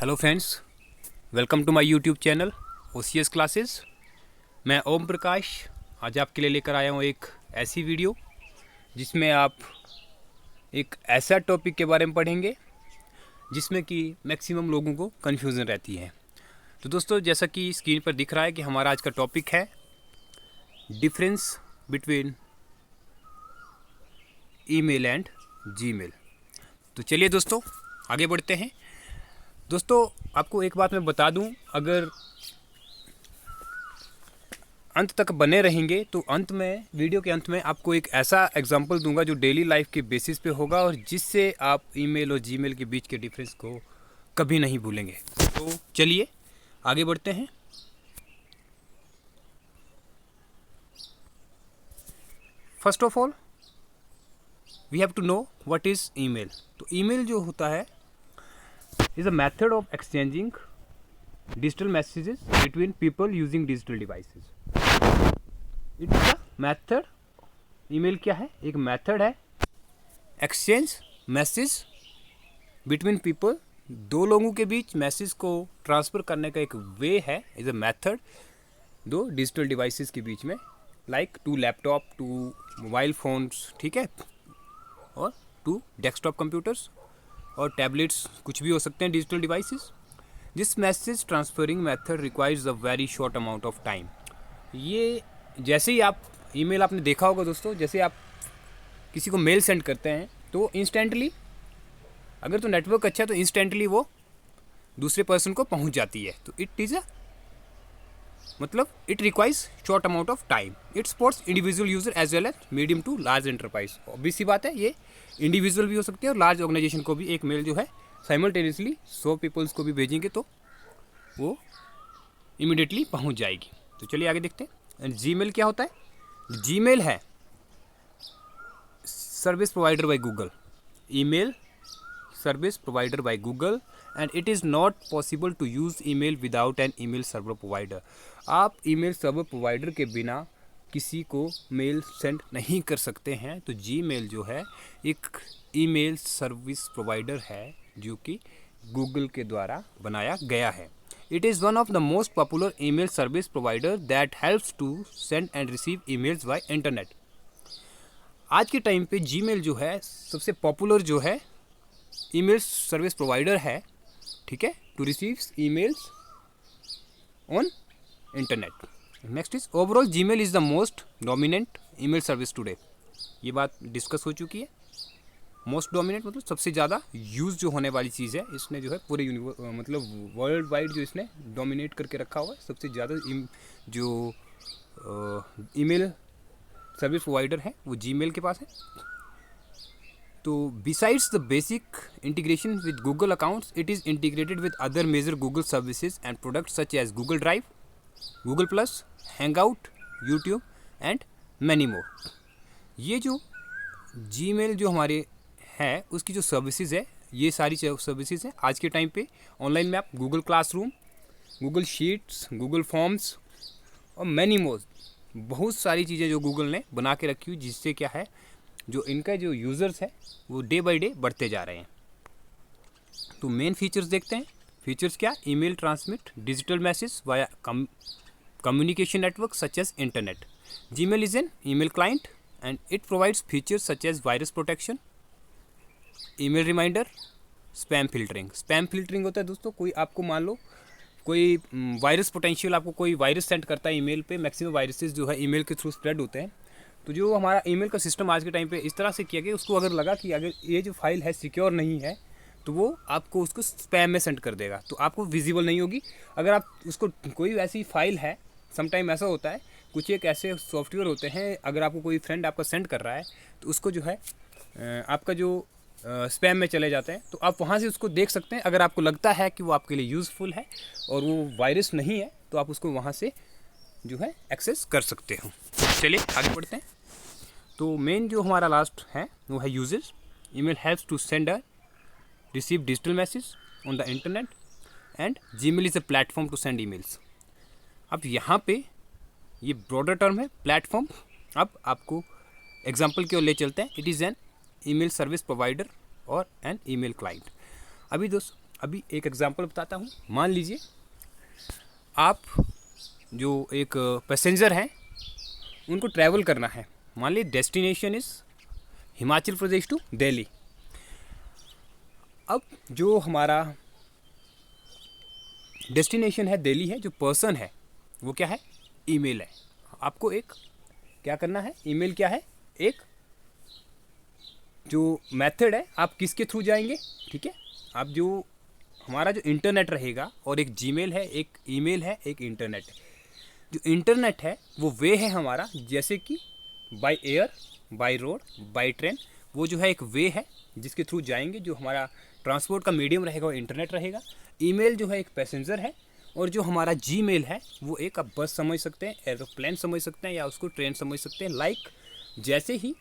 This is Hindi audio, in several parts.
Hello friends, welcome to my YouTube channel OCS classes. मैं ओम प्रकाश आज आपके लिए लेकर आया हूँ एक ऐसी वीडियो जिसमें आप एक ऐसा टॉपिक के बारे में पढ़ेंगे जिसमें कि मैक्सिमम लोगों को कन्फ्यूज़न रहती है। तो दोस्तों, जैसा कि स्क्रीन पर दिख रहा है कि हमारा आज का टॉपिक है difference between email and Gmail. तो चलिए दोस्तों आगे बढ़ते हैं। दोस्तों, आपको एक बात मैं बता दूं, अगर अंत तक बने रहेंगे तो वीडियो के अंत में आपको एक ऐसा एग्जांपल दूंगा जो डेली लाइफ के बेसिस पे होगा और जिससे आप ईमेल और जीमेल के बीच के डिफरेंस को कभी नहीं भूलेंगे। तो चलिए आगे बढ़ते हैं। First of all we have to know what is email. तो ईमेल जो होता है is a method of exchanging digital messages between people using digital devices. It is a method. Email क्या है? एक मेथड है एक्सचेंज मैसेज बिटवीन पीपल, दो लोगों के बीच मैसेज को ट्रांसफ़र करने का एक वे है। इज अ मेथड दो डिजिटल डिवाइसेस के बीच में, like to laptop, to mobile phones, ठीक है, और टू डेस्कटॉप कंप्यूटर्स और टैबलेट्स, कुछ भी हो सकते हैं digital devices. This message transferring method requires a very short amount of time. ये जैसे ही आप ईमेल आपने देखा होगा दोस्तों, जैसे आप किसी को मेल सेंड करते हैं तो इंस्टेंटली, अगर तो नेटवर्क अच्छा है तो इंस्टेंटली वो दूसरे पर्सन को पहुंच जाती है। तो इट इज़ अ मतलब it requires short amount of time. It supports individual user as well as medium to large enterprise. Obvious सी बात है, ये इंडिविजुअल भी हो सकती है और लार्ज ऑर्गेनाइजेशन को भी एक मेल जो है साइमल्टेनियसली 100 पीपल्स को भी भेजेंगे तो वो इमिडिएटली पहुंच जाएगी। तो चलिए आगे देखते हैं। जीमेल क्या होता है? जीमेल है service provider by Google. Email service provider by Google and it is not possible to use email without an email server provider. आप ईमेल सर्वर प्रोवाइडर के बिना किसी को मेल सेंड नहीं कर सकते हैं। तो जीमेल जो है एक ईमेल सर्विस प्रोवाइडर है जो कि गूगल के द्वारा बनाया गया है। It is one of the most popular email service provider that helps to send and receive emails by internet. आज के टाइम पे जीमेल जो है सबसे पॉपुलर जो है ईमेल सर्विस प्रोवाइडर है, ठीक है, to receive emails on internet. Next is overall Gmail is the most dominant email service today. ये बात डिस्कस हो चुकी है। मोस्ट डोमिनेंट मतलब सबसे ज़्यादा यूज़ जो होने वाली चीज़ है, इसने जो है पूरे मतलब वर्ल्ड वाइड जो इसने डोमिनेट करके रखा हुआ है, सबसे ज़्यादा जो ईमेल सर्विस प्रोवाइडर है वो जीमेल के पास है। तो besides the basic integration with Google accounts, it is integrated with other major Google services and products such as Google Drive, Google Plus, Hangout, YouTube and many more. ये जो जीमेल जो हमारे है उसकी जो सर्विसेज है, ये सारी सर्विसेज हैं आज के टाइम पे ऑनलाइन में। आप Google classroom, Google sheets, Google forms और मैनी मोर, बहुत सारी चीज़ें जो गूगल ने बना के रखी हुई, जिससे क्या है जो इनका जो यूज़र्स है वो डे बाय डे बढ़ते जा रहे हैं। तो मेन फीचर्स देखते हैं। फीचर्स क्या? Email transmit digital message via communication network such as internet. Gmail is an email client and it provides features such as virus protection, email reminder, spam filtering. spam filtering होता है दोस्तों, कोई आपको मान लो कोई वायरस पोटेंशियल, आपको कोई वायरस सेंड करता है ईमेल पे। मैक्सिमम वायरसेस जो है ईमेल के थ्रू स्प्रेड होते हैं। तो जो हमारा ईमेल का सिस्टम आज के टाइम पे इस तरह से किया गया, उसको अगर लगा कि अगर ये जो फाइल है सिक्योर नहीं है तो वो आपको उसको स्पैम में सेंड कर देगा, तो आपको विजिबल नहीं होगी। अगर आप उसको कोई ऐसी फाइल है, समटाइम ऐसा होता है, कुछ एक ऐसे सॉफ्टवेयर होते हैं, अगर आपको कोई फ्रेंड आपका सेंड कर रहा है तो उसको जो है आपका जो स्पैम में चले जाते हैं, तो आप वहाँ से उसको देख सकते हैं। अगर आपको लगता है कि वो आपके लिए यूज़फुल है और वो वायरस नहीं है तो आप उसको वहाँ से जो है एक्सेस कर सकते हो। चलिए आगे बढ़ते हैं। तो मेन जो हमारा लास्ट है वो है uses. Email helps to send a receive digital message on the internet and Gmail is a platform to send emails. अब यहाँ पे ये ब्रॉडर टर्म है प्लेटफॉर्म। अब आपको एग्जांपल की ओर ले चलते हैं। It is an email service provider और एन ईमेल क्लाइंट। अभी दोस्त अभी एक एग्जांपल बताता हूँ। मान लीजिए आप जो एक पैसेंजर हैं, उनको ट्रैवल करना है। मान लीजिए destination is Himachal Pradesh to Delhi. अब जो हमारा डेस्टिनेशन है दिल्ली है, जो पर्सन है वो क्या है, ईमेल है। आपको एक क्या करना है, ईमेल क्या है, एक जो मेथड है, आप किसके थ्रू जाएंगे, ठीक है, आप जो हमारा जो इंटरनेट रहेगा, और एक जीमेल है, एक ईमेल है, एक इंटरनेट है। जो इंटरनेट है वो वे है हमारा, जैसे कि by air, by road, by train, वो जो है एक वे है जिसके थ्रू जाएंगे। जो हमारा ट्रांसपोर्ट का मीडियम रहेगा वो इंटरनेट रहेगा। ईमेल जो है एक पैसेंजर है, और जो हमारा जीमेल है वो एक आप बस समझ सकते हैं, एरोप्लेन समझ सकते हैं, या उसको ट्रेन समझ सकते हैं। लाइक जैसे ही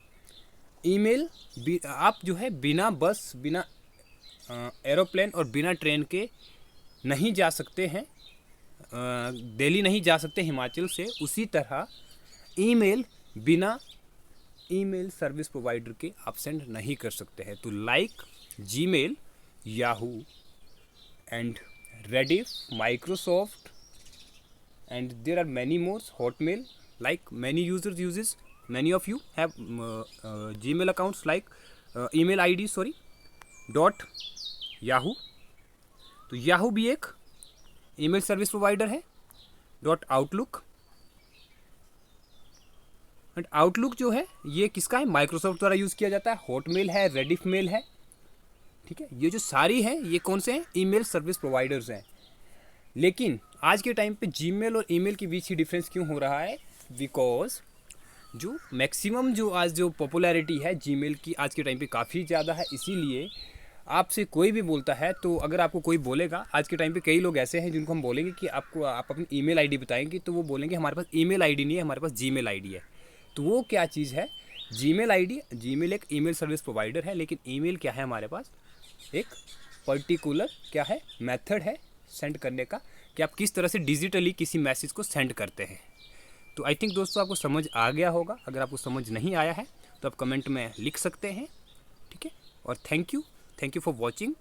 ईमेल आप जो है बिना बस, बिना एरोप्लेन और बिना ट्रेन के नहीं जा सकते हैं, दिल्ली नहीं जा सकते हिमाचल से, उसी तरह ईमेल बिना ईमेल सर्विस प्रोवाइडर के आप सेंड नहीं कर सकते हैं। तो like Gmail, Yahoo and Rediff, Microsoft, and there are many more, hotmail, like many users uses, many of you have gmail accounts like email id dot yahoo। तो याहू भी एक ईमेल सर्विस प्रोवाइडर है। डॉट आउटलुक, एंड आउटलुक जो है ये किसका है, माइक्रोसॉफ्ट द्वारा यूज़ किया जाता है। हॉटमेल है, रेडिफ मेल है, ठीक है। ये जो सारी हैं ये कौन से हैं, ईमेल सर्विस प्रोवाइडर्स हैं। लेकिन आज के टाइम पे जीमेल और ईमेल के बीच ही डिफरेंस क्यों हो रहा है, बिकॉज जो मैक्सिमम जो आज जो पॉपुलैरिटी है जीमेल की आज के टाइम पे काफ़ी ज़्यादा है। इसीलिए आपसे कोई भी बोलता है, तो अगर आपको कोई बोलेगा, आज के टाइम पे कई लोग ऐसे हैं जिनको हम बोलेंगे कि आपको आप अपनी ईमेल आईडी बताएंगे, तो वो बोलेंगे हमारे पास ईमेल आईडी नहीं है, हमारे पास जीमेल आईडी है। तो वो क्या चीज़ है, जीमेल आईडी, जीमेल एक ईमेल सर्विस प्रोवाइडर है, लेकिन ईमेल क्या है, हमारे पास एक पर्टिकुलर क्या है, मेथड है सेंड करने का, कि आप किस तरह से डिजिटली किसी मैसेज को सेंड करते हैं। तो आई थिंक दोस्तों आपको समझ आ गया होगा। अगर आपको समझ नहीं आया है तो आप कमेंट में लिख सकते हैं, ठीक है। और thank you for watching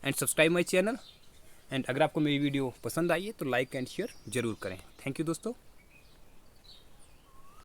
and subscribe my channel. And अगर आपको मेरी वीडियो पसंद आई है तो लाइक एंड शेयर ज़रूर करें। थैंक यू दोस्तों।